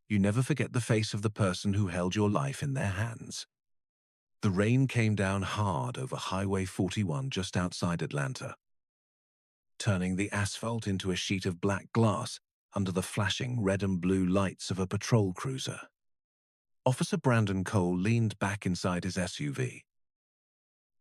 You never forget the face of the person who held your life in their hands. The rain came down hard over Highway 41 just outside Atlanta, turning the asphalt into a sheet of black glass under the flashing red and blue lights of a patrol cruiser. Officer Brandon Cole leaned back inside his SUV,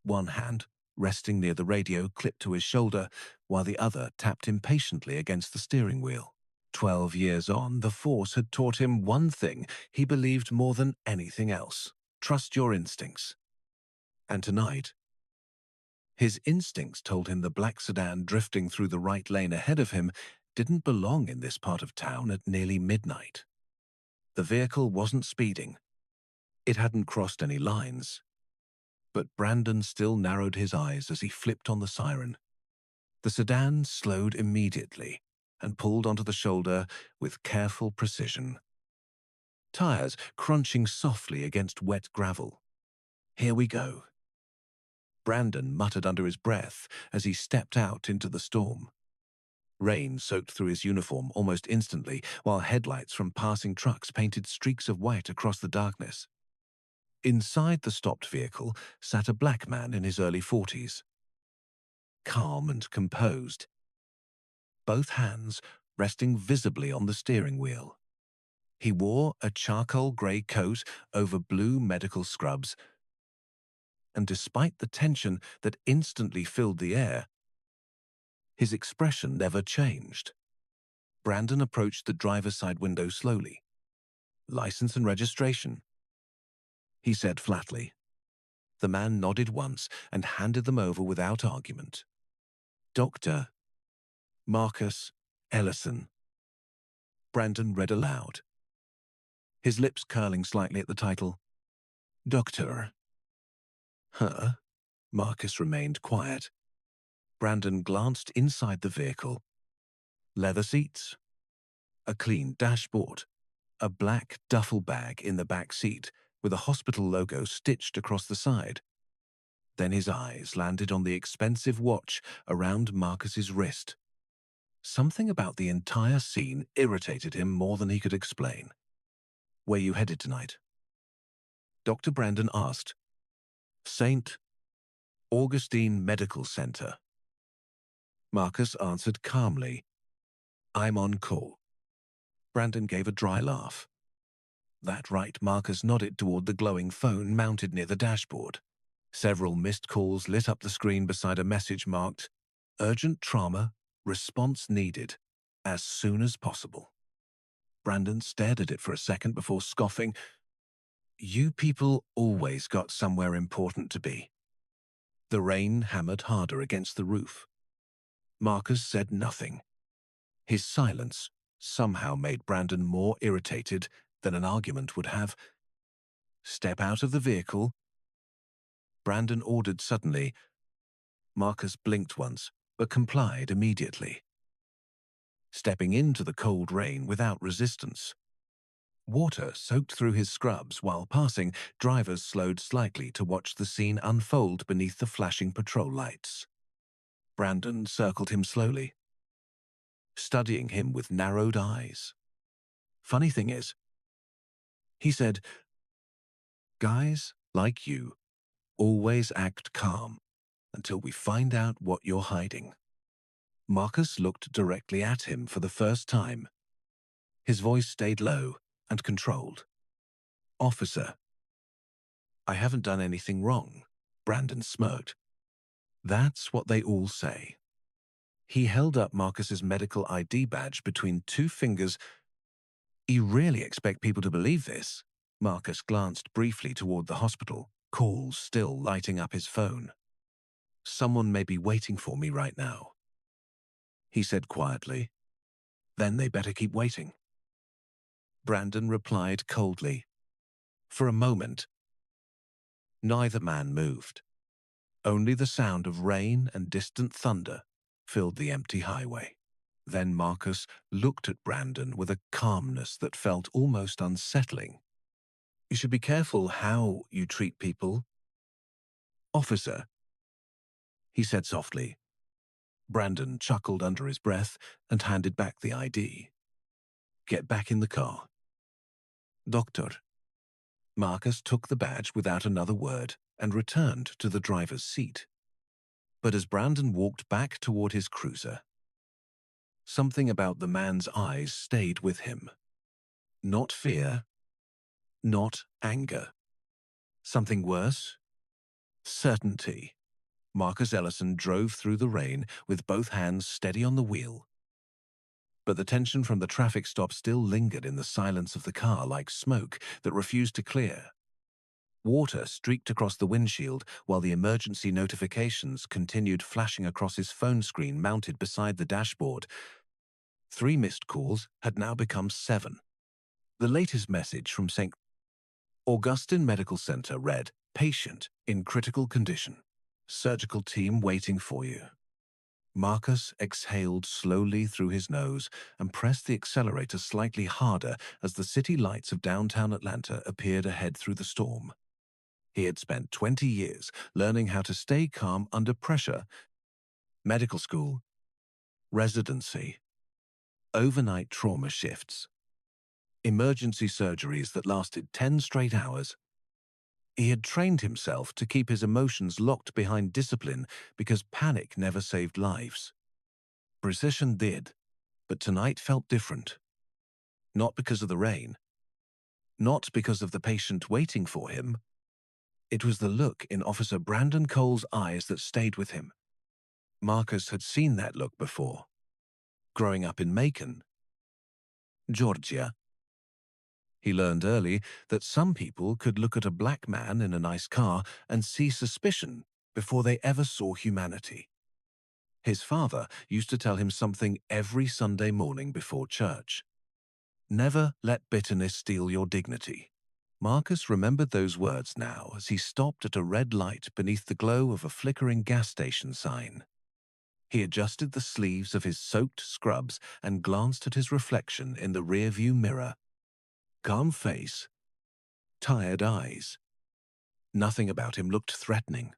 one hand resting near the radio clipped to his shoulder, while the other tapped impatiently against the steering wheel. 12 years on, the force had taught him one thing he believed more than anything else: trust your instincts. And tonight, his instincts told him the black sedan drifting through the right lane ahead of him didn't belong in this part of town at nearly midnight. The vehicle wasn't speeding. It hadn't crossed any lines. But Brandon still narrowed his eyes as he flipped on the siren. The sedan slowed immediately and pulled onto the shoulder with careful precision, tires crunching softly against wet gravel. "Here we go," Brandon muttered under his breath as he stepped out into the storm. Rain soaked through his uniform almost instantly, while headlights from passing trucks painted streaks of white across the darkness. Inside the stopped vehicle sat a black man in his early 40s, calm and composed, both hands resting visibly on the steering wheel. He wore a charcoal grey coat over blue medical scrubs, and despite the tension that instantly filled the air, his expression never changed. Brandon approached the driver's side window slowly. "License and registration," he said flatly. The man nodded once and handed them over without argument. "Dr. Marcus Ellison," Brandon read aloud, his lips curling slightly at the title. "Doctor." "Huh?" Marcus remained quiet. Brandon glanced inside the vehicle. Leather seats, a clean dashboard, a black duffel bag in the back seat with a hospital logo stitched across the side. Then his eyes landed on the expensive watch around Marcus's wrist. Something about the entire scene irritated him more than he could explain. "Where you headed tonight?" Dr. Brandon asked. "St. Augustine Medical Center." Marcus answered calmly. "I'm on call." Brandon gave a dry laugh. "That right," Marcus nodded toward the glowing phone mounted near the dashboard. Several missed calls lit up the screen beside a message marked, "Urgent trauma, response needed, as soon as possible." Brandon stared at it for a second before scoffing. "You people always got somewhere important to be." The rain hammered harder against the roof. Marcus said nothing. His silence somehow made Brandon more irritated than an argument would have. "Step out of the vehicle," Brandon ordered suddenly. Marcus blinked once, but complied immediately, stepping into the cold rain without resistance. Water soaked through his scrubs while passing, drivers slowed slightly to watch the scene unfold beneath the flashing patrol lights. Brandon circled him slowly, studying him with narrowed eyes. "Funny thing is," he said, "guys like you always act calm until we find out what you're hiding." Marcus looked directly at him for the first time. His voice stayed low and controlled. "Officer." "I haven't done anything wrong," Brandon smirked. "That's what they all say." He held up Marcus's medical ID badge between two fingers. "You really expect people to believe this?" Marcus glanced briefly toward the hospital, calls still lighting up his phone. "Someone may be waiting for me right now," he said quietly. "Then they better keep waiting." Brandon replied coldly. For a moment, neither man moved. Only the sound of rain and distant thunder filled the empty highway. Then Marcus looked at Brandon with a calmness that felt almost unsettling. "You should be careful how you treat people, officer," he said softly. Brandon chuckled under his breath and handed back the ID. "Get back in the car." Doctor. Marcus took the badge without another word and returned to the driver's seat. But as Brandon walked back toward his cruiser, something about the man's eyes stayed with him. Not fear, not anger. Something worse? Certainty. Marcus Ellison drove through the rain with both hands steady on the wheel. But the tension from the traffic stop still lingered in the silence of the car like smoke that refused to clear. Water streaked across the windshield while the emergency notifications continued flashing across his phone screen mounted beside the dashboard. 3 missed calls had now become 7. The latest message from St. Augustine Medical Center read, "Patient in critical condition. Surgical team waiting for you." Marcus exhaled slowly through his nose and pressed the accelerator slightly harder as the city lights of downtown Atlanta appeared ahead through the storm. He had spent 20 years learning how to stay calm under pressure. Medical school, residency, overnight trauma shifts, emergency surgeries that lasted 10 straight hours. He had trained himself to keep his emotions locked behind discipline because panic never saved lives. Precision did, but tonight felt different. Not because of the rain, not because of the patient waiting for him. It was the look in Officer Brandon Cole's eyes that stayed with him. Marcus had seen that look before, growing up in Macon, Georgia. He learned early that some people could look at a black man in a nice car and see suspicion before they ever saw humanity. His father used to tell him something every Sunday morning before church. Never let bitterness steal your dignity. Marcus remembered those words now as he stopped at a red light beneath the glow of a flickering gas station sign. He adjusted the sleeves of his soaked scrubs and glanced at his reflection in the rearview mirror. Calm face, tired eyes. Nothing about him looked threatening.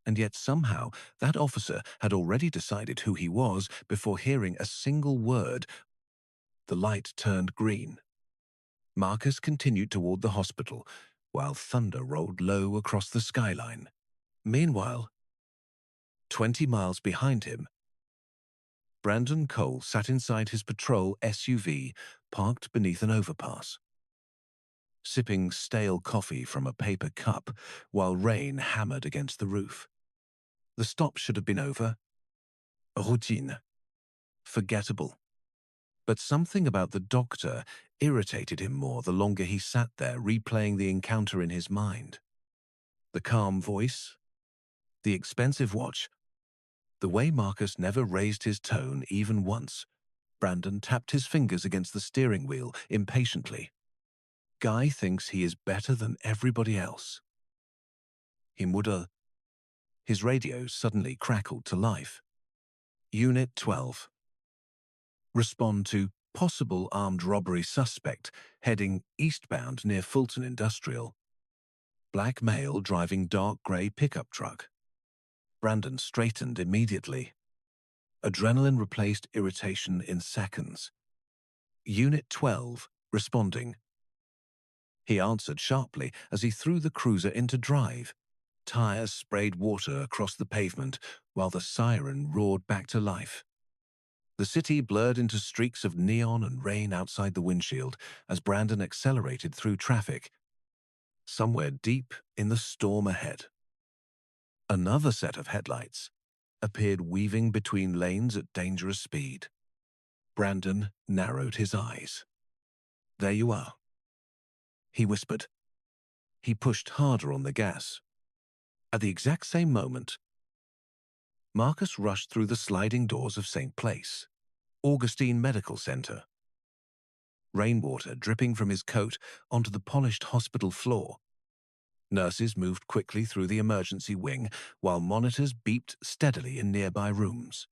And yet somehow that officer had already decided who he was before hearing a single word. The light turned green. Marcus continued toward the hospital, while thunder rolled low across the skyline. Meanwhile, 20 miles behind him, Brandon Cole sat inside his patrol SUV parked beneath an overpass, sipping stale coffee from a paper cup while rain hammered against the roof. The stop should have been over. Routine. Forgettable. But something about the doctor irritated him more the longer he sat there replaying the encounter in his mind. The calm voice, the expensive watch, the way Marcus never raised his tone even once. Brandon tapped his fingers against the steering wheel impatiently. Guy thinks he is better than everybody else. Himura. His radio suddenly crackled to life. Unit 12. Respond to possible armed robbery suspect heading eastbound near Fulton Industrial. Black male driving dark gray pickup truck. Brandon straightened immediately. Adrenaline replaced irritation in seconds. Unit 12, responding. He answered sharply as he threw the cruiser into drive. Tires sprayed water across the pavement while the siren roared back to life. The city blurred into streaks of neon and rain outside the windshield as Brandon accelerated through traffic. Somewhere deep in the storm ahead, another set of headlights appeared weaving between lanes at dangerous speed. Brandon narrowed his eyes. "There you are," he whispered. He pushed harder on the gas. At the exact same moment, Marcus rushed through the sliding doors of St. Place, Augustine Medical Center. Rainwater dripping from his coat onto the polished hospital floor. Nurses moved quickly through the emergency wing while monitors beeped steadily in nearby rooms.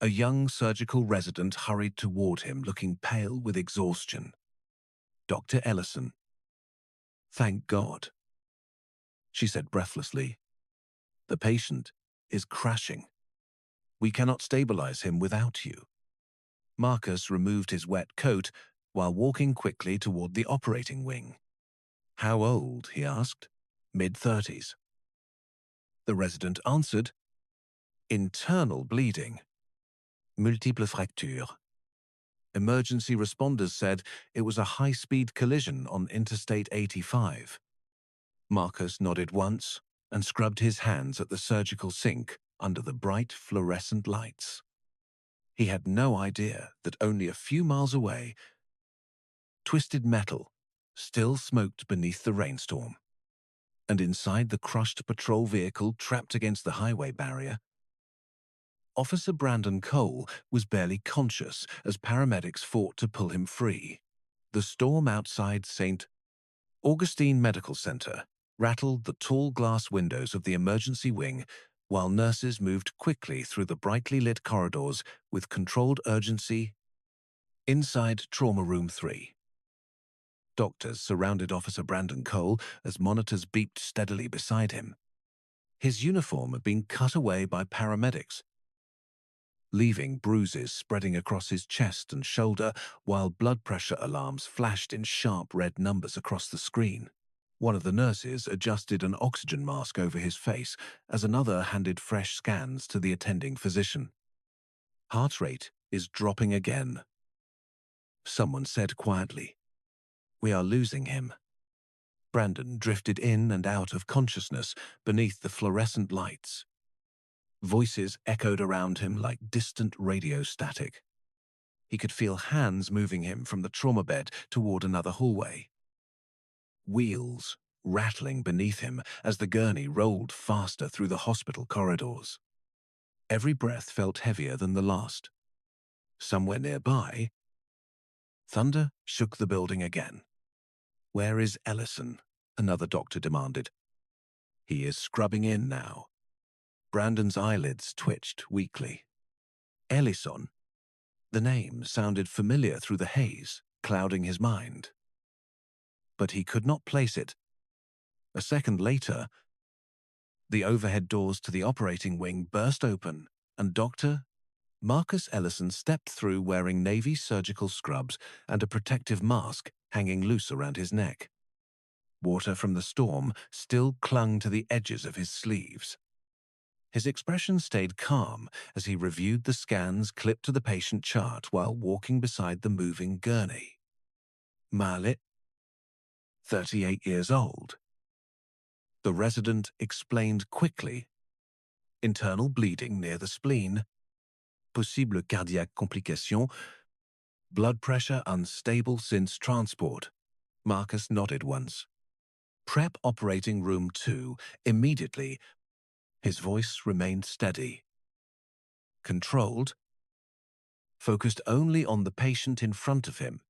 A young surgical resident hurried toward him, looking pale with exhaustion. Dr. Ellison. "Thank God," she said breathlessly. "The patient is crashing. We cannot stabilize him without you." Marcus removed his wet coat while walking quickly toward the operating wing. "How old?" he asked. "Mid-30s." The resident answered, "Internal bleeding. Multiple fractures." Emergency responders said it was a high-speed collision on Interstate 85. Marcus nodded once and scrubbed his hands at the surgical sink under the bright fluorescent lights. He had no idea that only a few miles away, twisted metal still smoked beneath the rainstorm. And inside the crushed patrol vehicle trapped against the highway barrier, Officer Brandon Cole was barely conscious as paramedics fought to pull him free. The storm outside St. Augustine Medical Center rattled the tall glass windows of the emergency wing while nurses moved quickly through the brightly lit corridors with controlled urgency. Inside Trauma Room 3, doctors surrounded Officer Brandon Cole as monitors beeped steadily beside him. His uniform had been cut away by paramedics, leaving bruises spreading across his chest and shoulder while blood pressure alarms flashed in sharp red numbers across the screen. One of the nurses adjusted an oxygen mask over his face as another handed fresh scans to the attending physician. "Heart rate is dropping again," someone said quietly. "We are losing him." Brandon drifted in and out of consciousness beneath the fluorescent lights. Voices echoed around him like distant radio static. He could feel hands moving him from the trauma bed toward another hallway. Wheels rattling beneath him as the gurney rolled faster through the hospital corridors. Every breath felt heavier than the last. Somewhere nearby, thunder shook the building again. "Where is Ellison?" another doctor demanded. "He is scrubbing in now." Brandon's eyelids twitched weakly. Ellison. The name sounded familiar through the haze, clouding his mind. But he could not place it. A second later, the overhead doors to the operating wing burst open, and Dr. Marcus Ellison stepped through wearing Navy surgical scrubs and a protective mask hanging loose around his neck. Water from the storm still clung to the edges of his sleeves. His expression stayed calm as he reviewed the scans clipped to the patient chart while walking beside the moving gurney. Marlit, 38 years old. The resident explained quickly. Internal bleeding near the spleen. Possible cardiaque complication. Blood pressure unstable since transport. Marcus nodded once. "Prep operating room 2 immediately." His voice remained steady. Controlled. Focused only on the patient in front of him.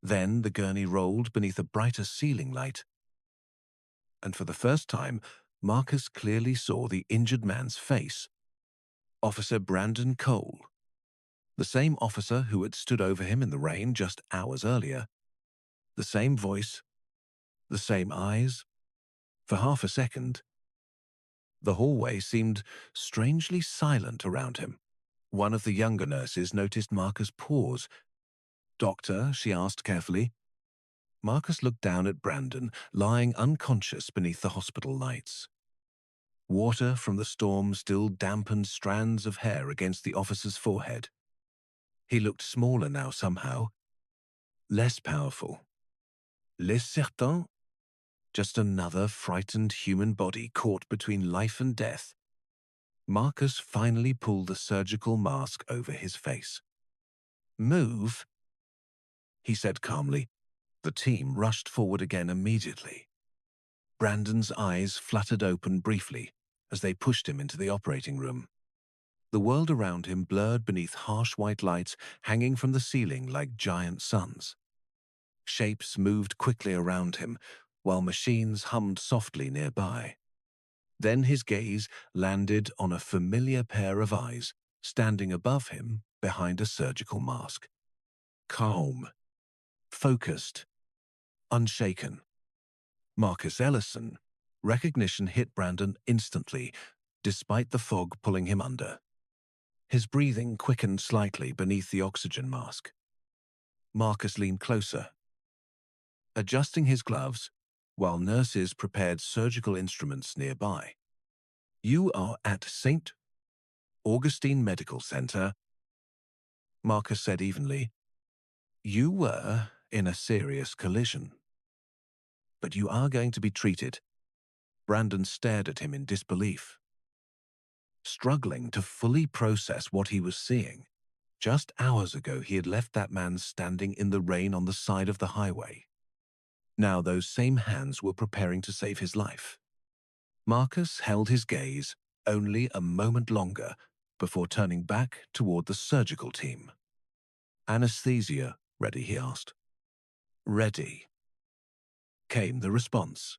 Then the gurney rolled beneath a brighter ceiling light. And for the first time, Marcus clearly saw the injured man's face. Officer Brandon Cole. The same officer who had stood over him in the rain just hours earlier. The same voice. The same eyes. For half a second, the hallway seemed strangely silent around him. One of the younger nurses noticed Marcus pause. "Doctor?" she asked carefully. Marcus looked down at Brandon, lying unconscious beneath the hospital lights. Water from the storm still dampened strands of hair against the officer's forehead. He looked smaller now somehow, less powerful. Les certains? Just another frightened human body caught between life and death. Marcus finally pulled the surgical mask over his face. "Move," he said calmly. The team rushed forward again immediately. Brandon's eyes fluttered open briefly as they pushed him into the operating room. The world around him blurred beneath harsh white lights hanging from the ceiling like giant suns. Shapes moved quickly around him, while machines hummed softly nearby. Then his gaze landed on a familiar pair of eyes standing above him behind a surgical mask. Calm, focused, unshaken. Marcus Ellison. Recognition hit Brandon instantly, despite the fog pulling him under. His breathing quickened slightly beneath the oxygen mask. Marcus leaned closer, adjusting his gloves while nurses prepared surgical instruments nearby. "You are at St. Augustine Medical Center," Marcus said evenly. "You were in a serious collision, but you are going to be treated." Brandon stared at him in disbelief, struggling to fully process what he was seeing. Just hours ago, he had left that man standing in the rain on the side of the highway. Now those same hands were preparing to save his life. Marcus held his gaze only a moment longer before turning back toward the surgical team. "Anesthesia ready?" he asked. "Ready," came the response.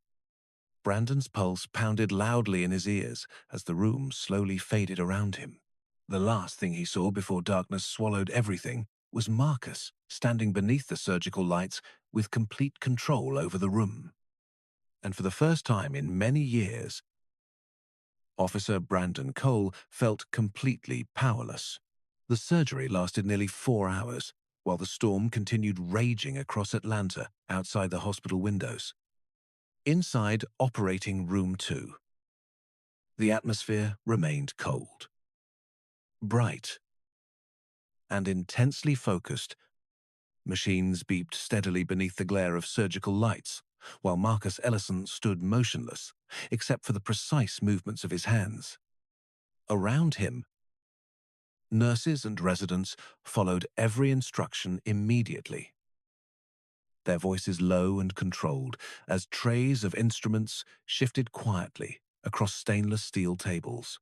Brandon's pulse pounded loudly in his ears as the room slowly faded around him. The last thing he saw before darkness swallowed everything was Marcus standing beneath the surgical lights with complete control over the room. And for the first time in many years, Officer Brandon Cole felt completely powerless. The surgery lasted nearly 4 hours, while the storm continued raging across Atlanta outside the hospital windows. Inside Operating Room 2, the atmosphere remained cold, bright, and intensely focused. Machines beeped steadily beneath the glare of surgical lights, while Marcus Ellison stood motionless, except for the precise movements of his hands. Around him, nurses and residents followed every instruction immediately, their voices low and controlled as trays of instruments shifted quietly across stainless steel tables.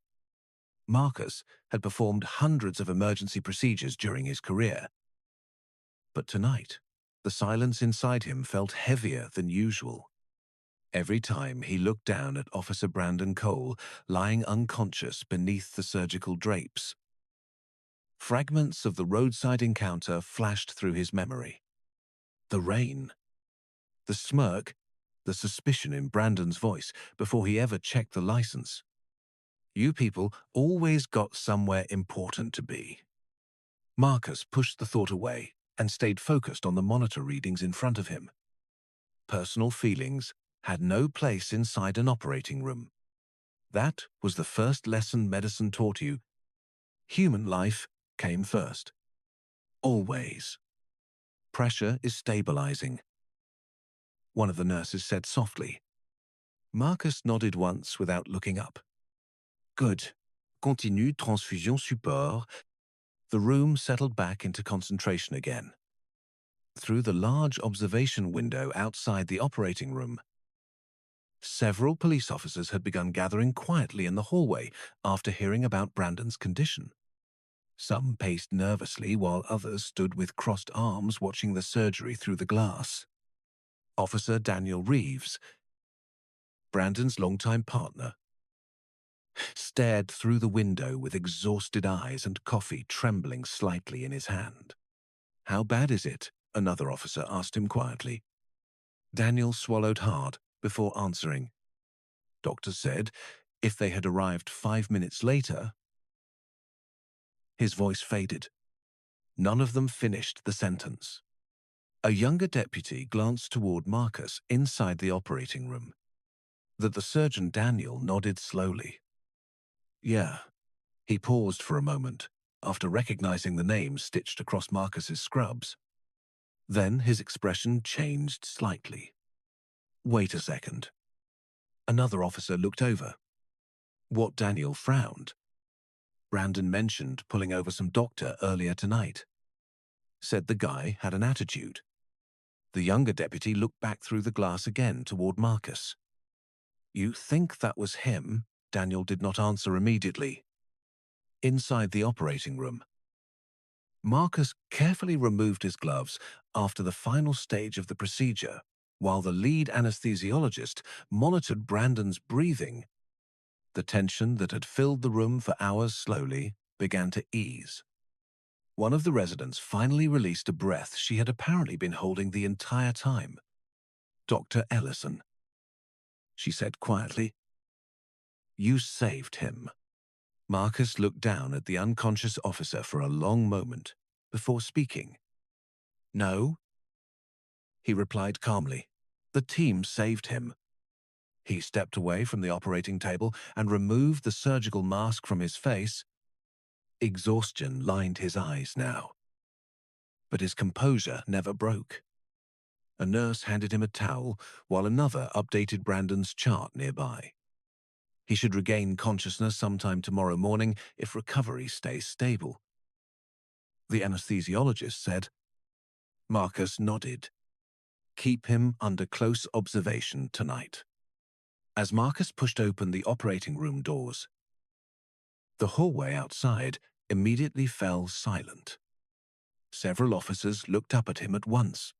Marcus had performed hundreds of emergency procedures during his career, but tonight, the silence inside him felt heavier than usual. Every time he looked down at Officer Brandon Cole lying unconscious beneath the surgical drapes, fragments of the roadside encounter flashed through his memory. The rain, the smirk, the suspicion in Brandon's voice before he ever checked the license. "You people always got somewhere important to be." Marcus pushed the thought away and stayed focused on the monitor readings in front of him. Personal feelings had no place inside an operating room. That was the first lesson medicine taught you. Human life came first. Always. "Pressure is stabilizing," one of the nurses said softly. Marcus nodded once without looking up. "Good. Continue transfusion support." The room settled back into concentration again. Through the large observation window outside the operating room, several police officers had begun gathering quietly in the hallway after hearing about Brandon's condition. Some paced nervously while others stood with crossed arms watching the surgery through the glass. Officer Daniel Reeves, Brandon's longtime partner, stared through the window with exhausted eyes and coffee trembling slightly in his hand. "How bad is it?" another officer asked him quietly. Daniel swallowed hard before answering. "Doctor said if they had arrived 5 minutes later." His voice faded. None of them finished the sentence. A younger deputy glanced toward Marcus inside the operating room. The surgeon Daniel nodded slowly. "Yeah." He paused for a moment after recognizing the name stitched across Marcus's scrubs. Then his expression changed slightly. "Wait a second." Another officer looked over. What Daniel frowned. Brandon mentioned pulling over some doctor earlier tonight. Said the guy had an attitude. The younger deputy looked back through the glass again toward Marcus. "You think that was him?" Daniel did not answer immediately. Inside the operating room, Marcus carefully removed his gloves after the final stage of the procedure, while the lead anesthesiologist monitored Brandon's breathing. The tension that had filled the room for hours slowly began to ease. One of the residents finally released a breath she had apparently been holding the entire time. "Dr. Ellison," she said quietly, "you saved him." Marcus looked down at the unconscious officer for a long moment before speaking. No, he replied calmly. The team saved him. He stepped away from the operating table and removed the surgical mask from his face. Exhaustion lined his eyes now. But his composure never broke. A nurse handed him a towel, while another updated Brandon's chart nearby. He should regain consciousness sometime tomorrow morning if recovery stays stable. The anesthesiologist said. Marcus nodded. Keep him under close observation tonight. As Marcus pushed open the operating room doors, the hallway outside immediately fell silent. Several officers looked up at him at once.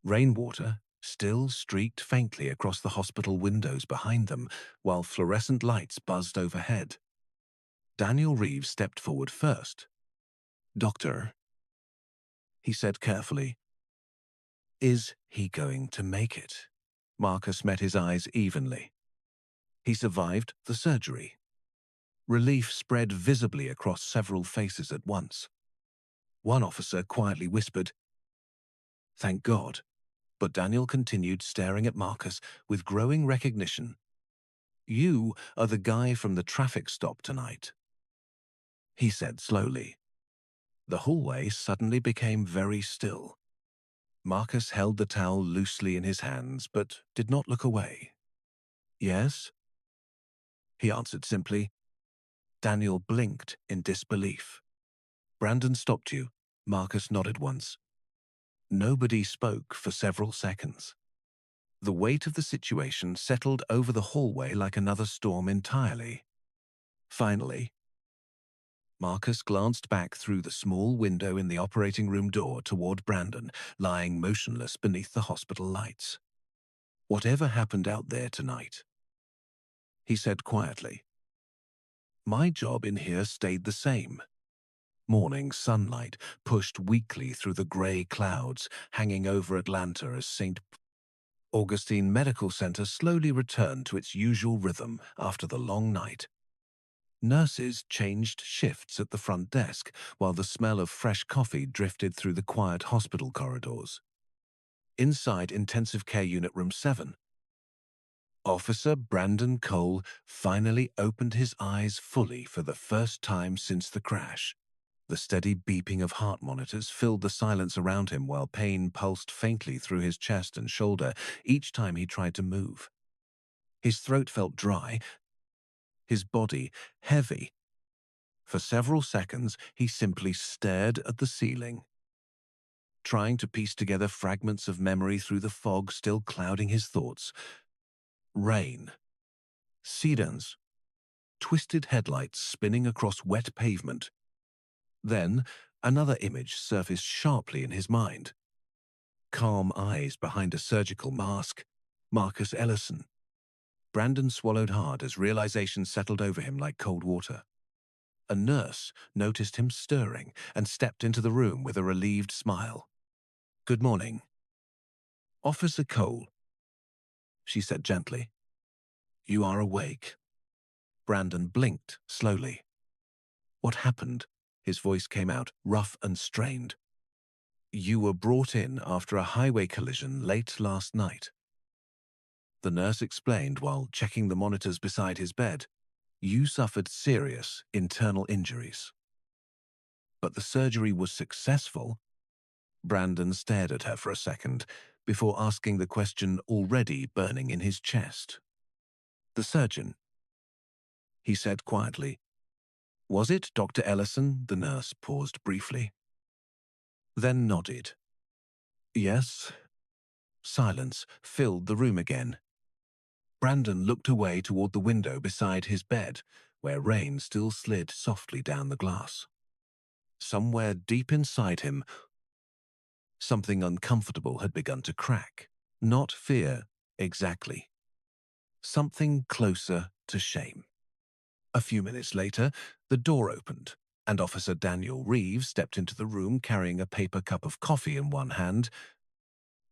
Rainwater still streaked faintly across the hospital windows behind them, while fluorescent lights buzzed overhead. Daniel Reeves stepped forward first. "Doctor," he said carefully, "is he going to make it?" Marcus met his eyes evenly. He survived the surgery. Relief spread visibly across several faces at once. One officer quietly whispered, "Thank God," but Daniel continued staring at Marcus with growing recognition. "You are the guy from the traffic stop tonight," he said slowly. The hallway suddenly became very still. Marcus held the towel loosely in his hands, but did not look away. "Yes?" he answered simply. Daniel blinked in disbelief. "Brandon stopped you." Marcus nodded once. Nobody spoke for several seconds. The weight of the situation settled over the hallway like another storm entirely. Finally, Marcus glanced back through the small window in the operating room door toward Brandon, lying motionless beneath the hospital lights. "Whatever happened out there tonight," he said quietly, "my job in here stayed the same." Morning sunlight pushed weakly through the gray clouds hanging over Atlanta as St. Augustine Medical Center slowly returned to its usual rhythm after the long night. Nurses changed shifts at the front desk, while the smell of fresh coffee drifted through the quiet hospital corridors. Inside Intensive Care Unit Room 7, Officer Brandon Cole finally opened his eyes fully for the first time since the crash. The steady beeping of heart monitors filled the silence around him while pain pulsed faintly through his chest and shoulder each time he tried to move. His throat felt dry, his body heavy. For several seconds, he simply stared at the ceiling, trying to piece together fragments of memory through the fog still clouding his thoughts. Rain, sedans, twisted headlights spinning across wet pavement. Then, another image surfaced sharply in his mind. Calm eyes behind a surgical mask. Marcus Ellison. Brandon swallowed hard as realization settled over him like cold water. A nurse noticed him stirring and stepped into the room with a relieved smile. "Good morning." "Officer Cole," she said gently. "You are awake." Brandon blinked slowly. "What happened?" His voice came out, rough and strained. "You were brought in after a highway collision late last night." The nurse explained while checking the monitors beside his bed. "You suffered serious internal injuries." "But the surgery was successful." Brandon stared at her for a second before asking the question already burning in his chest. "The surgeon," he said quietly. "Was it Dr. Ellison?" The nurse paused briefly, then nodded. "Yes." Silence filled the room again. Brandon looked away toward the window beside his bed, where rain still slid softly down the glass. Somewhere deep inside him, something uncomfortable had begun to crack. Not fear, exactly. Something closer to shame. A few minutes later, the door opened, and Officer Daniel Reeves stepped into the room carrying a paper cup of coffee in one hand.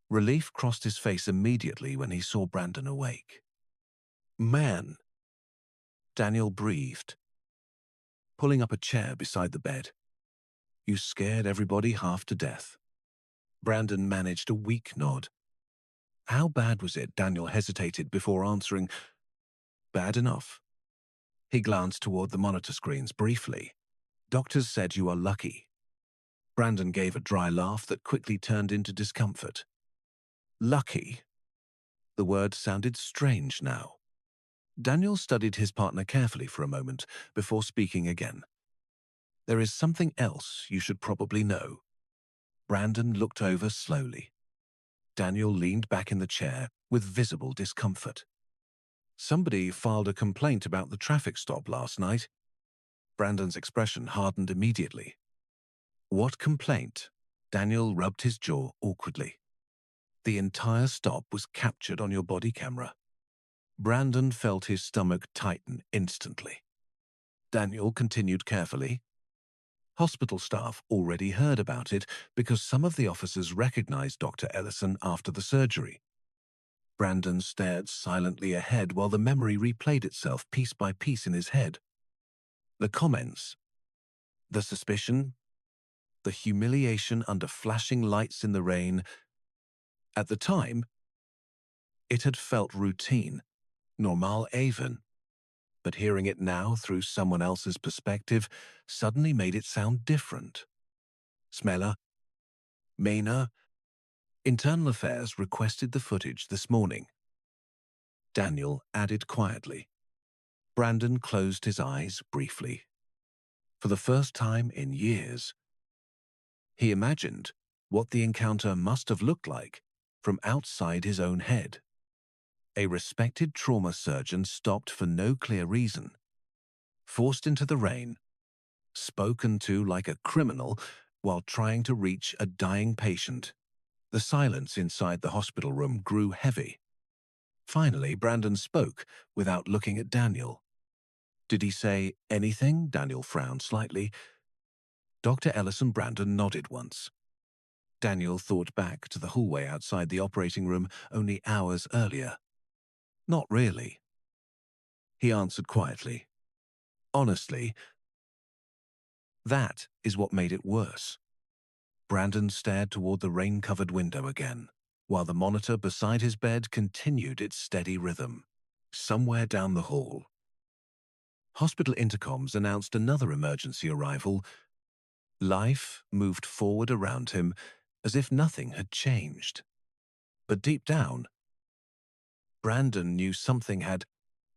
Relief crossed his face immediately when he saw Brandon awake. "Man," Daniel breathed, pulling up a chair beside the bed. "You scared everybody half to death." Brandon managed a weak nod. How bad was it? Daniel hesitated before answering. Bad enough. He glanced toward the monitor screens briefly. Doctors said you are lucky. Brandon gave a dry laugh that quickly turned into discomfort. Lucky? The word sounded strange now. Daniel studied his partner carefully for a moment before speaking again. There is something else you should probably know. Brandon looked over slowly. Daniel leaned back in the chair with visible discomfort. Somebody filed a complaint about the traffic stop last night. Brandon's expression hardened immediately. What complaint? Daniel rubbed his jaw awkwardly. The entire stop was captured on your body camera. Brandon felt his stomach tighten instantly. Daniel continued carefully. Hospital staff already heard about it because some of the officers recognized Dr. Ellison after the surgery. Brandon stared silently ahead while the memory replayed itself piece by piece in his head. The comments, the suspicion, the humiliation under flashing lights in the rain. At the time, it had felt routine, normal even. But hearing it now through someone else's perspective suddenly made it sound different. Smeller, Maynard, Internal Affairs requested the footage this morning. Daniel added quietly. Brandon closed his eyes briefly. For the first time in years, he imagined what the encounter must have looked like from outside his own head. A respected trauma surgeon stopped for no clear reason, forced into the rain, spoken to like a criminal while trying to reach a dying patient. The silence inside the hospital room grew heavy. Finally, Brandon spoke without looking at Daniel. Did he say anything? Daniel frowned slightly. Dr. Ellison Brandon nodded once. Daniel thought back to the hallway outside the operating room only hours earlier. Not really. He answered quietly. Honestly, that is what made it worse. Brandon stared toward the rain-covered window again, while the monitor beside his bed continued its steady rhythm. Somewhere down the hall, hospital intercoms announced another emergency arrival. Life moved forward around him as if nothing had changed. But deep down, Brandon knew something had.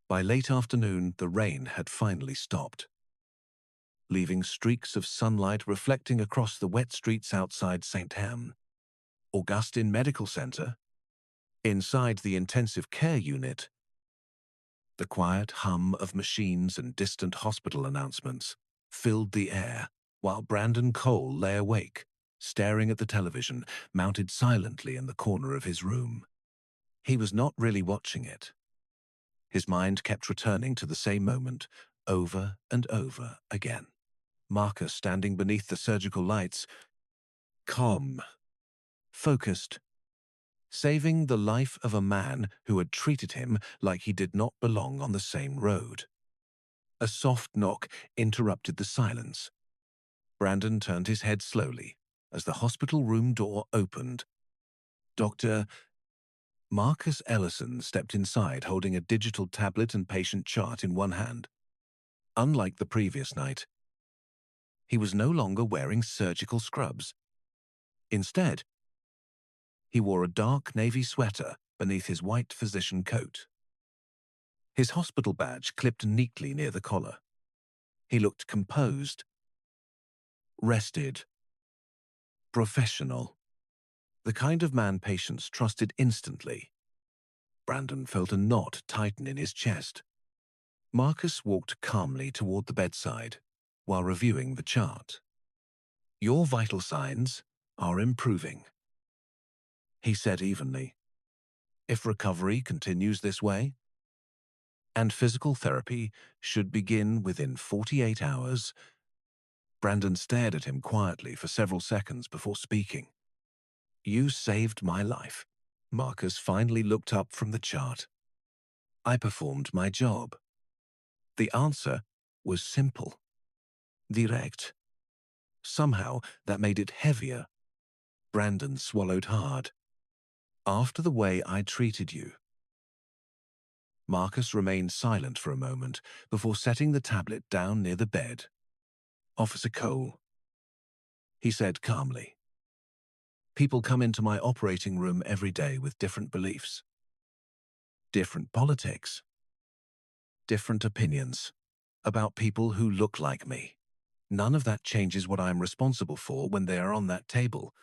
By late afternoon, the rain had finally stopped, leaving streaks of sunlight reflecting across the wet streets outside St. Ham. Augustine Medical Center. Inside the intensive care unit, the quiet hum of machines and distant hospital announcements filled the air, while Brandon Cole lay awake, staring at the television mounted silently in the corner of his room. He was not really watching it. His mind kept returning to the same moment, over and over again. Marcus standing beneath the surgical lights, calm, focused, saving the life of a man who had treated him like he did not belong on the same road. A soft knock interrupted the silence. Brandon turned his head slowly as the hospital room door opened. Dr. Marcus Ellison stepped inside holding a digital tablet and patient chart in one hand. Unlike the previous night, he was no longer wearing surgical scrubs. Instead, he wore a dark navy sweater beneath his white physician coat. His hospital badge clipped neatly near the collar. He looked composed, rested, professional. The kind of man patients trusted instantly. Brandon felt a knot tighten in his chest. Marcus walked calmly toward the bedside while reviewing the chart. Your vital signs are improving, he said evenly. If recovery continues this way, and physical therapy should begin within 48 hours. Brandon stared at him quietly for several seconds before speaking. You saved my life. Marcus finally looked up from the chart. I performed my job. The answer was simple, direct. Somehow that made it heavier, Brandon swallowed hard. After the way I treated you. Marcus remained silent for a moment before setting the tablet down near the bed. Officer Cole, he said calmly. People come into my operating room every day with different beliefs, different politics, different opinions about people who look like me. None of that changes what I am responsible for when they are on that table.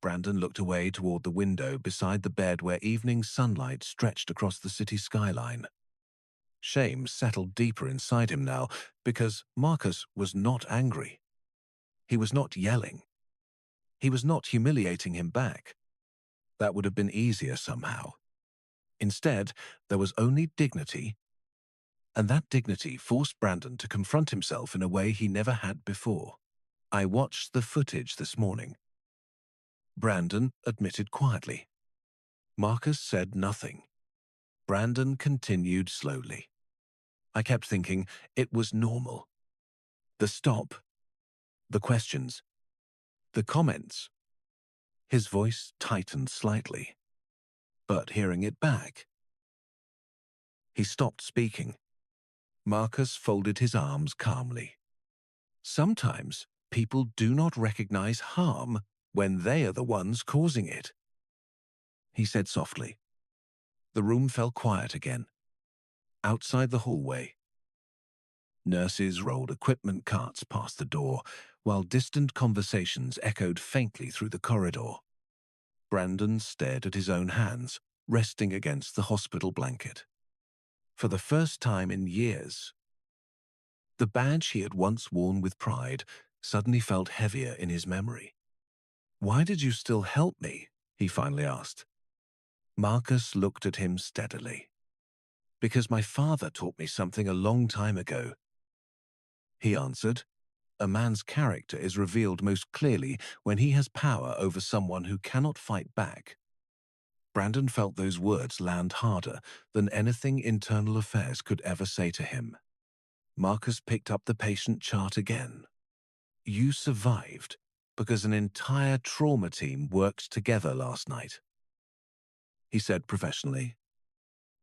Brandon looked away toward the window beside the bed where evening sunlight stretched across the city skyline. Shame settled deeper inside him now, because Marcus was not angry. He was not yelling. He was not humiliating him back. That would have been easier somehow. Instead, there was only dignity, and that dignity forced Brandon to confront himself in a way he never had before. I watched the footage this morning. Brandon admitted quietly. Marcus said nothing. Brandon continued slowly. I kept thinking it was normal. The stop, the questions, the comments. His voice tightened slightly. But hearing it back, he stopped speaking. Marcus folded his arms calmly. Sometimes people do not recognize harm when they are the ones causing it, he said softly. The room fell quiet again. Outside the hallway, nurses rolled equipment carts past the door, while distant conversations echoed faintly through the corridor. Brandon stared at his own hands, resting against the hospital blanket. For the first time in years, the badge he had once worn with pride suddenly felt heavier in his memory. Why did you still help me? He finally asked. Marcus looked at him steadily. Because my father taught me something a long time ago, he answered. A man's character is revealed most clearly when he has power over someone who cannot fight back. Brandon felt those words land harder than anything internal affairs could ever say to him. Marcus picked up the patient chart again. You survived because an entire trauma team worked together last night, he said professionally.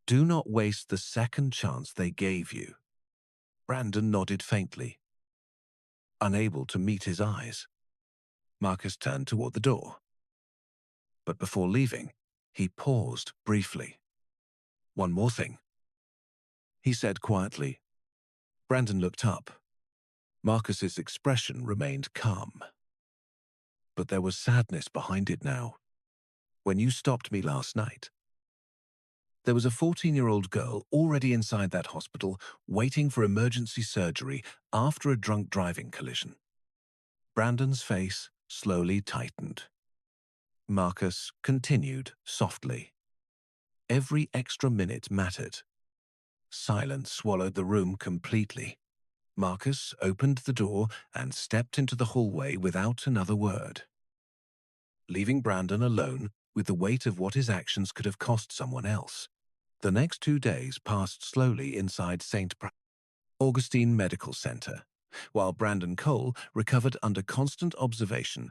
Do not waste the second chance they gave you. Brandon nodded faintly, unable to meet his eyes. Marcus turned toward the door. But before leaving, he paused briefly. One more thing, he said quietly. Brandon looked up. Marcus's expression remained calm. But there was sadness behind it now. When you stopped me last night, there was a 14-year-old girl already inside that hospital waiting for emergency surgery after a drunk driving collision. Brandon's face slowly tightened. Marcus continued softly. Every extra minute mattered. Silence swallowed the room completely. Marcus opened the door and stepped into the hallway without another word, leaving Brandon alone with the weight of what his actions could have cost someone else. The next 2 days passed slowly inside St. Augustine Medical Center, while Brandon Cole recovered under constant observation.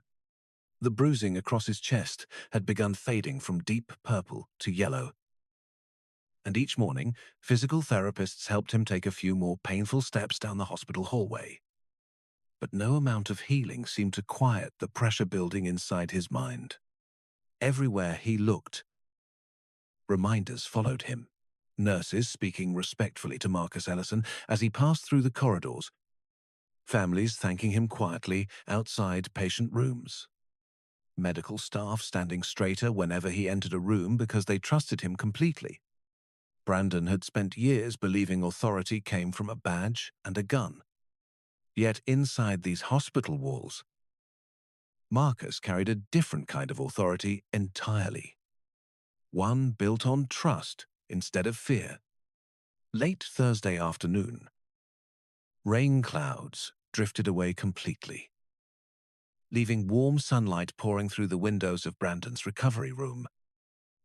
The bruising across his chest had begun fading from deep purple to yellow, and each morning, physical therapists helped him take a few more painful steps down the hospital hallway. But no amount of healing seemed to quiet the pressure building inside his mind. Everywhere he looked, reminders followed him. Nurses speaking respectfully to Marcus Ellison as he passed through the corridors. Families thanking him quietly outside patient rooms. Medical staff standing straighter whenever he entered a room because they trusted him completely. Brandon had spent years believing authority came from a badge and a gun. Yet inside these hospital walls, Marcus carried a different kind of authority entirely. One built on trust instead of fear. Late Thursday afternoon, rain clouds drifted away completely, leaving warm sunlight pouring through the windows of Brandon's recovery room.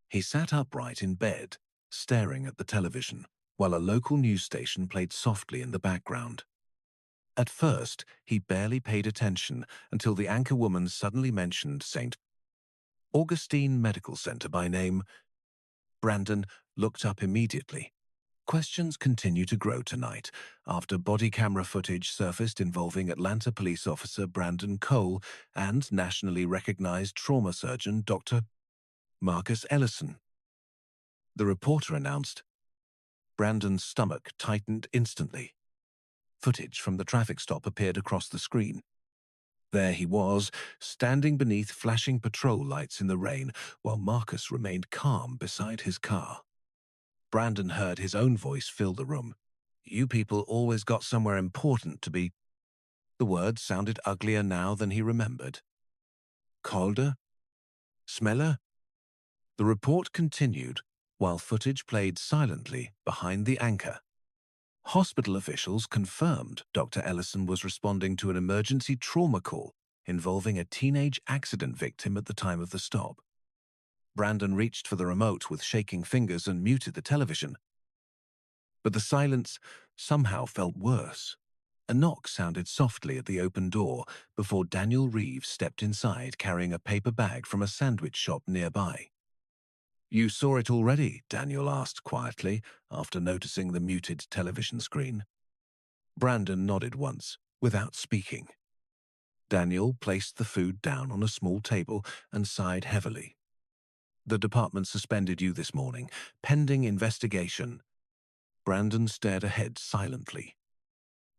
He sat upright in bed, staring at the television, while a local news station played softly in the background. At first, he barely paid attention until the anchorwoman suddenly mentioned St. Augustine Medical Center by name. Brandon looked up immediately. Questions continue to grow tonight after body camera footage surfaced involving Atlanta police officer Brandon Cole and nationally recognized trauma surgeon Dr. Marcus Ellison. The reporter announced. Brandon's stomach tightened instantly. Footage from the traffic stop appeared across the screen. There he was, standing beneath flashing patrol lights in the rain, while Marcus remained calm beside his car. Brandon heard his own voice fill the room. "You people always got somewhere important to be." The words sounded uglier now than he remembered. "Calder? Smeller?" The report continued, while footage played silently behind the anchor. Hospital officials confirmed Dr. Ellison was responding to an emergency trauma call involving a teenage accident victim at the time of the stop. Brandon reached for the remote with shaking fingers and muted the television. But the silence somehow felt worse. A knock sounded softly at the open door before Daniel Reeves stepped inside carrying a paper bag from a sandwich shop nearby. "You saw it already?" Daniel asked quietly after noticing the muted television screen. Brandon nodded once, without speaking. Daniel placed the food down on a small table and sighed heavily. "The department suspended you this morning, pending investigation." Brandon stared ahead silently.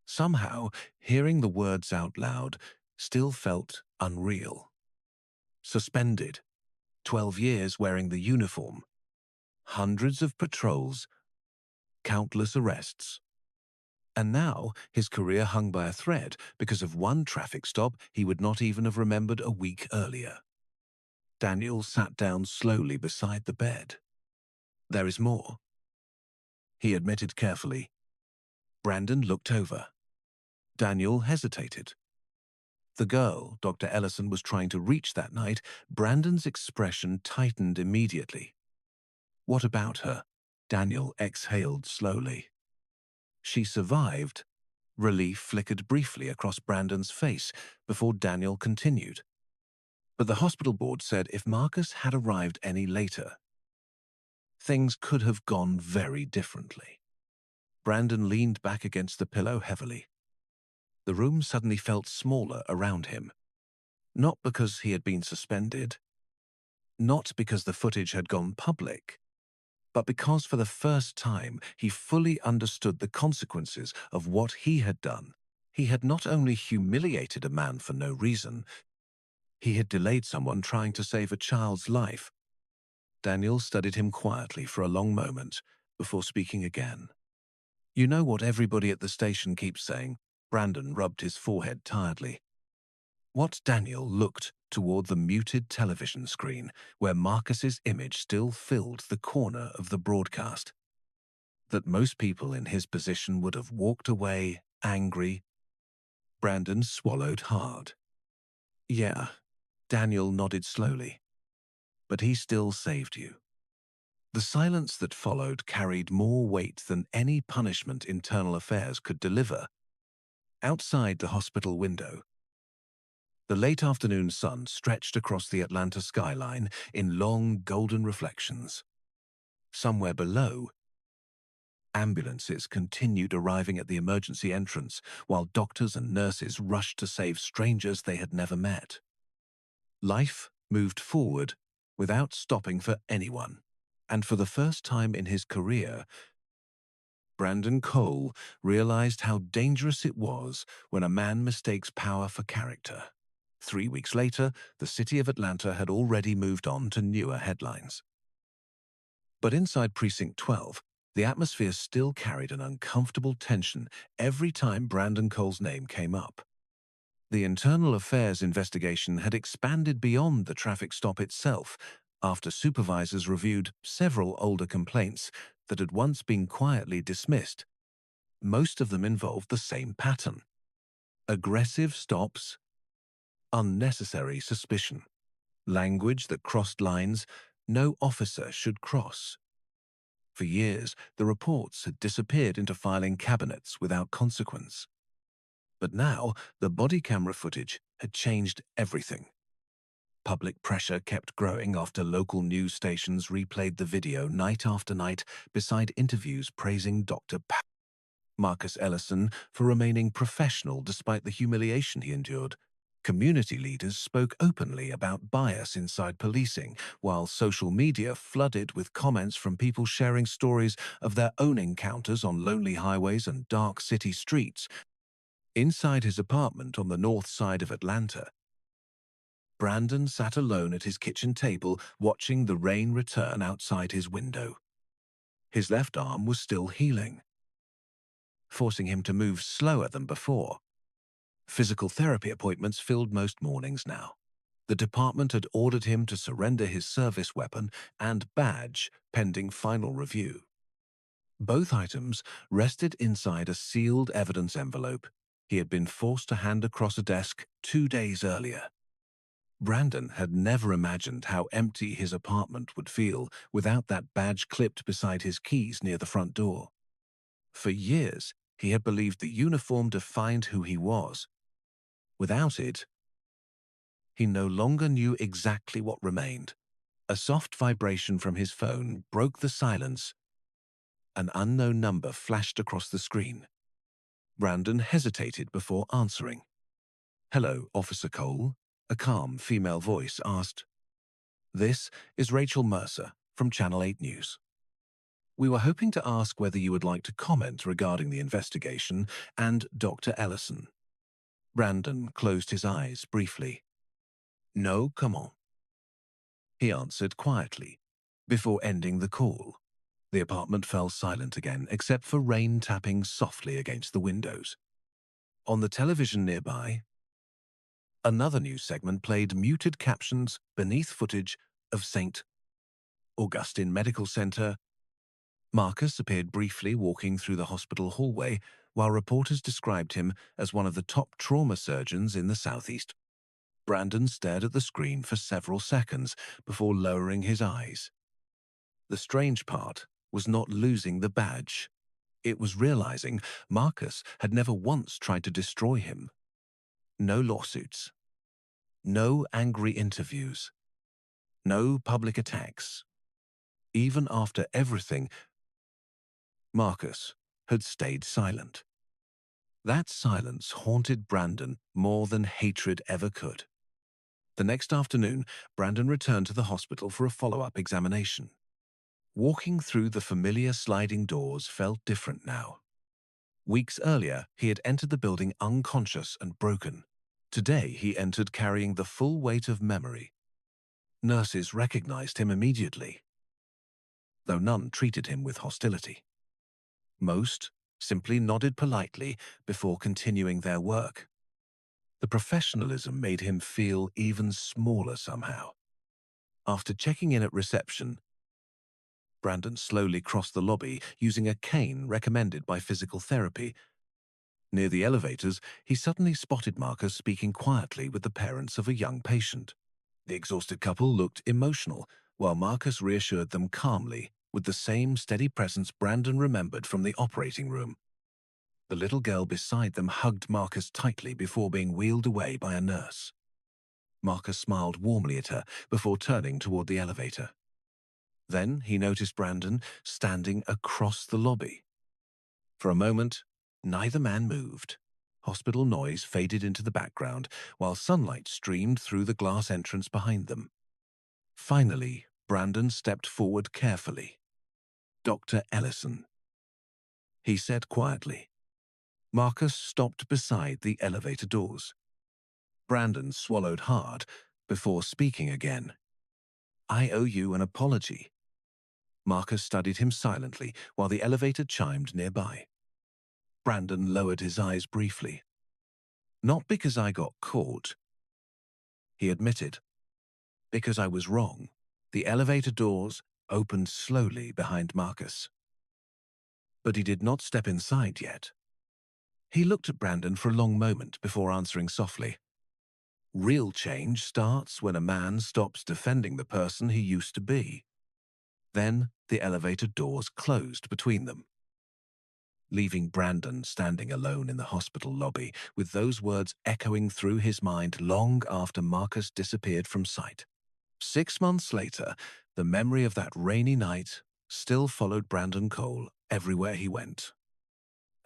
Somehow, hearing the words out loud still felt unreal. Suspended. 12 years wearing the uniform. Hundreds of patrols. Countless arrests. And now his career hung by a thread because of one traffic stop he would not even have remembered a week earlier. Daniel sat down slowly beside the bed. "There is more," he admitted carefully. Brandon looked over. Daniel hesitated. The girl Dr. Ellison was trying to reach that night, Brandon's expression tightened immediately. "What about her?" Daniel exhaled slowly. "She survived." Relief flickered briefly across Brandon's face before Daniel continued. "But the hospital board said if Marcus had arrived any later, things could have gone very differently." Brandon leaned back against the pillow heavily. The room suddenly felt smaller around him. Not because he had been suspended, not because the footage had gone public, but because for the first time he fully understood the consequences of what he had done. He had not only humiliated a man for no reason, he had delayed someone trying to save a child's life. Daniel studied him quietly for a long moment before speaking again. "You know what everybody at the station keeps saying?" Brandon rubbed his forehead tiredly. What Daniel looked toward the muted television screen, where Marcus's image still filled the corner of the broadcast. That most people in his position would have walked away angry. Brandon swallowed hard. "Yeah," Daniel nodded slowly. "But he still saved you." The silence that followed carried more weight than any punishment Internal Affairs could deliver. Outside the hospital window, the late afternoon sun stretched across the Atlanta skyline in long golden reflections. Somewhere below, ambulances continued arriving at the emergency entrance while doctors and nurses rushed to save strangers they had never met. Life moved forward without stopping for anyone, and for the first time in his career, Brandon Cole realized how dangerous it was when a man mistakes power for character. 3 weeks later, the city of Atlanta had already moved on to newer headlines. But inside Precinct 12, the atmosphere still carried an uncomfortable tension every time Brandon Cole's name came up. The Internal Affairs investigation had expanded beyond the traffic stop itself after supervisors reviewed several older complaints that had once been quietly dismissed. Most of them involved the same pattern: aggressive stops, unnecessary suspicion, language that crossed lines no officer should cross. For years, the reports had disappeared into filing cabinets without consequence. But now, the body camera footage had changed everything. Public pressure kept growing after local news stations replayed the video night after night beside interviews praising Marcus Ellison for remaining professional despite the humiliation he endured. Community leaders spoke openly about bias inside policing, while social media flooded with comments from people sharing stories of their own encounters on lonely highways and dark city streets. Inside his apartment on the north side of Atlanta, Brandon sat alone at his kitchen table watching the rain return outside his window. His left arm was still healing, forcing him to move slower than before. Physical therapy appointments filled most mornings now. The department had ordered him to surrender his service weapon and badge pending final review. Both items rested inside a sealed evidence envelope he had been forced to hand across a desk 2 days earlier. Brandon had never imagined how empty his apartment would feel without that badge clipped beside his keys near the front door. For years, he had believed the uniform defined who he was. Without it, he no longer knew exactly what remained. A soft vibration from his phone broke the silence. An unknown number flashed across the screen. Brandon hesitated before answering. "Hello, Officer Cole," a calm female voice asked. "This is Rachel Mercer from Channel 8 News. We were hoping to ask whether you would like to comment regarding the investigation and Dr. Ellison." Brandon closed his eyes briefly. "No, come on," he answered quietly, before ending the call. The apartment fell silent again, except for rain tapping softly against the windows. On the television nearby, another news segment played muted captions beneath footage of St. Augustine Medical Center. Marcus appeared briefly walking through the hospital hallway, while reporters described him as one of the top trauma surgeons in the Southeast. Brandon stared at the screen for several seconds before lowering his eyes. The strange part was not losing the badge. It was realizing Marcus had never once tried to destroy him. No lawsuits. No angry interviews. No public attacks. Even after everything, Marcus had stayed silent. That silence haunted Brandon more than hatred ever could. The next afternoon, Brandon returned to the hospital for a follow-up examination. Walking through the familiar sliding doors felt different now. Weeks earlier, he had entered the building unconscious and broken. Today, he entered carrying the full weight of memory. Nurses recognized him immediately, though none treated him with hostility. Most simply nodded politely before continuing their work. The professionalism made him feel even smaller somehow. After checking in at reception, Brandon slowly crossed the lobby using a cane recommended by physical therapy. Near the elevators, he suddenly spotted Marcus speaking quietly with the parents of a young patient. The exhausted couple looked emotional, while Marcus reassured them calmly with the same steady presence Brandon remembered from the operating room. The little girl beside them hugged Marcus tightly before being wheeled away by a nurse. Marcus smiled warmly at her before turning toward the elevator. Then he noticed Brandon standing across the lobby. For a moment, neither man moved. Hospital noise faded into the background, while sunlight streamed through the glass entrance behind them. Finally, Brandon stepped forward carefully. "Dr. Ellison," he said quietly. Marcus stopped beside the elevator doors. Brandon swallowed hard before speaking again. "I owe you an apology." Marcus studied him silently while the elevator chimed nearby. Brandon lowered his eyes briefly. "Not because I got caught," he admitted. "Because I was wrong." The elevator doors opened slowly behind Marcus. But he did not step inside yet. He looked at Brandon for a long moment before answering softly. "Real change starts when a man stops defending the person he used to be." Then the elevator doors closed between them. leaving Brandon standing alone in the hospital lobby with those words echoing through his mind long after Marcus disappeared from sight. 6 months later, the memory of that rainy night still followed Brandon Cole everywhere he went.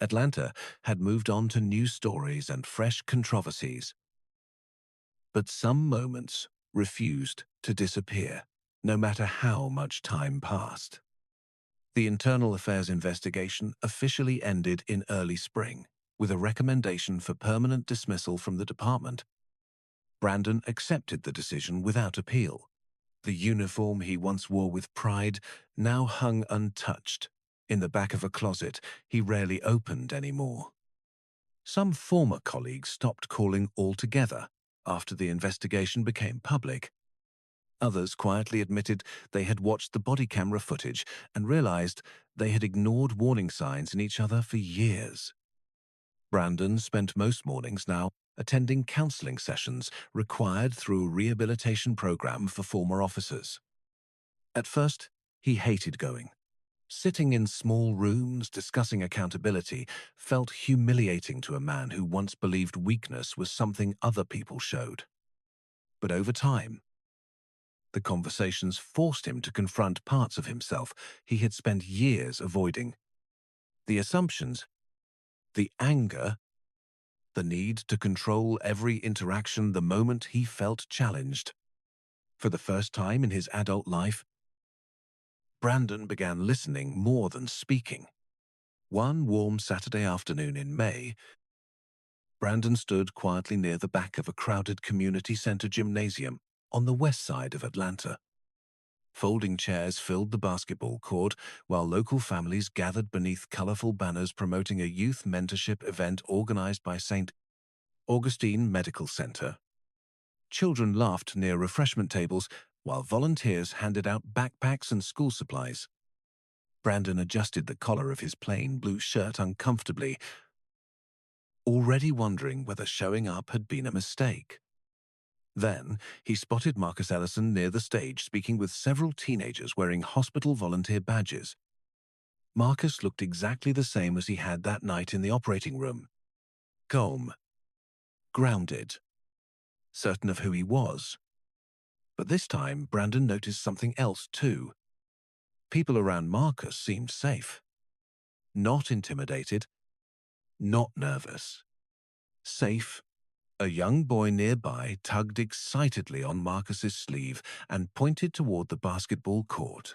Atlanta had moved on to new stories and fresh controversies, but some moments refused to disappear, no matter how much time passed. The internal affairs investigation officially ended in early spring, with a recommendation for permanent dismissal from the department. Brandon accepted the decision without appeal. The uniform he once wore with pride now hung untouched in the back of a closet he rarely opened anymore. Some former colleagues stopped calling altogether after the investigation became public. Others quietly admitted they had watched the body camera footage and realized they had ignored warning signs in each other for years. Brandon spent most mornings now attending counseling sessions required through a rehabilitation program for former officers. At first, he hated going. Sitting in small rooms discussing accountability felt humiliating to a man who once believed weakness was something other people showed. But over time, the conversations forced him to confront parts of himself he had spent years avoiding. The assumptions, the anger, the need to control every interaction the moment he felt challenged. For the first time in his adult life, Brandon began listening more than speaking. One warm Saturday afternoon in May, Brandon stood quietly near the back of a crowded community center gymnasium on the west side of Atlanta. Folding chairs filled the basketball court, while local families gathered beneath colorful banners promoting a youth mentorship event organized by St. Augustine Medical Center. Children laughed near refreshment tables, while volunteers handed out backpacks and school supplies. Brandon adjusted the collar of his plain blue shirt uncomfortably, already wondering whether showing up had been a mistake. Then, he spotted Marcus Ellison near the stage speaking with several teenagers wearing hospital volunteer badges. Marcus looked exactly the same as he had that night in the operating room. Calm, grounded, certain of who he was. But this time, Brandon noticed something else too. People around Marcus seemed safe. Not intimidated, not nervous. Safe. A young boy nearby tugged excitedly on Marcus's sleeve and pointed toward the basketball court.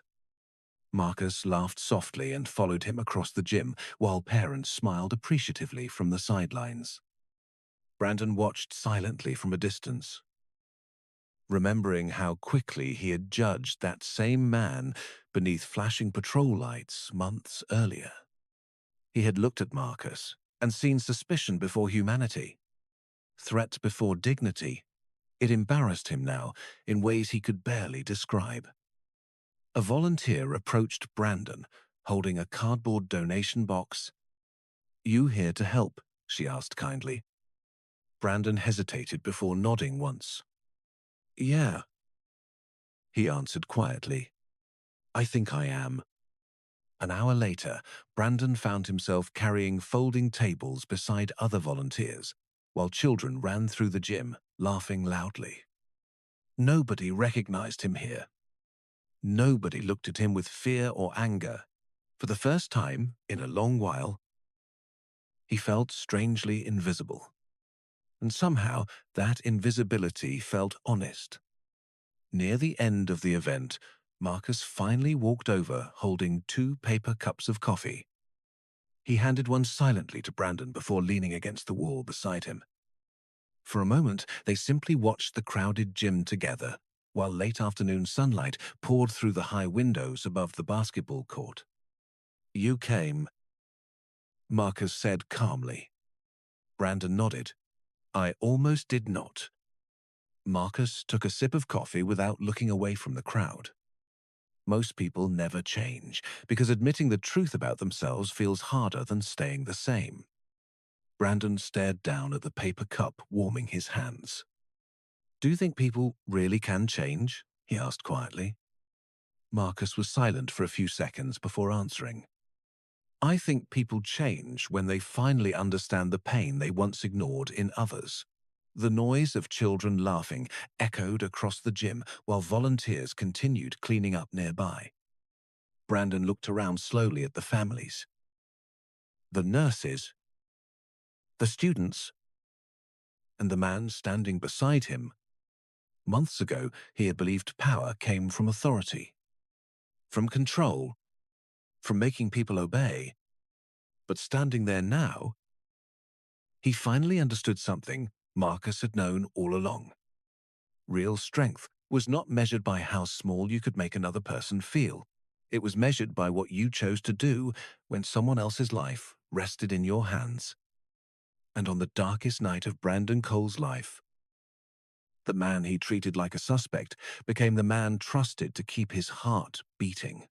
Marcus laughed softly and followed him across the gym, while parents smiled appreciatively from the sidelines. Brandon watched silently from a distance, remembering how quickly he had judged that same man beneath flashing patrol lights months earlier. He had looked at Marcus and seen suspicion before humanity, threat before dignity. It embarrassed him now in ways he could barely describe. A volunteer approached Brandon, holding a cardboard donation box. "You here to help?" she asked kindly. Brandon hesitated before nodding once. "Yeah," he answered quietly. "I think I am." An hour later, Brandon found himself carrying folding tables beside other volunteers, while children ran through the gym, laughing loudly. Nobody recognized him here. Nobody looked at him with fear or anger. For the first time in a long while, he felt strangely invisible. And somehow that invisibility felt honest. Near the end of the event, Marcus finally walked over holding 2 paper cups of coffee. He handed one silently to Brandon before leaning against the wall beside him. For a moment, they simply watched the crowded gym together, while late afternoon sunlight poured through the high windows above the basketball court. "You came," Marcus said calmly. Brandon nodded. "I almost did not." Marcus took a sip of coffee without looking away from the crowd. Most people never change, because admitting the truth about themselves feels harder than staying the same. Brandon stared down at the paper cup, warming his hands. "Do you think people really can change?" he asked quietly. Marcus was silent for a few seconds before answering. I think people change when they finally understand the pain they once ignored in others. The noise of children laughing echoed across the gym while volunteers continued cleaning up nearby. Brandon looked around slowly at the families, the nurses, the students, and the man standing beside him. Months ago, he had believed power came from authority, from control, from making people obey. But standing there now, he finally understood something Marcus had known all along. Real strength was not measured by how small you could make another person feel. It was measured by what you chose to do when someone else's life rested in your hands. And on the darkest night of Brandon Cole's life, the man he treated like a suspect became the man trusted to keep his heart beating.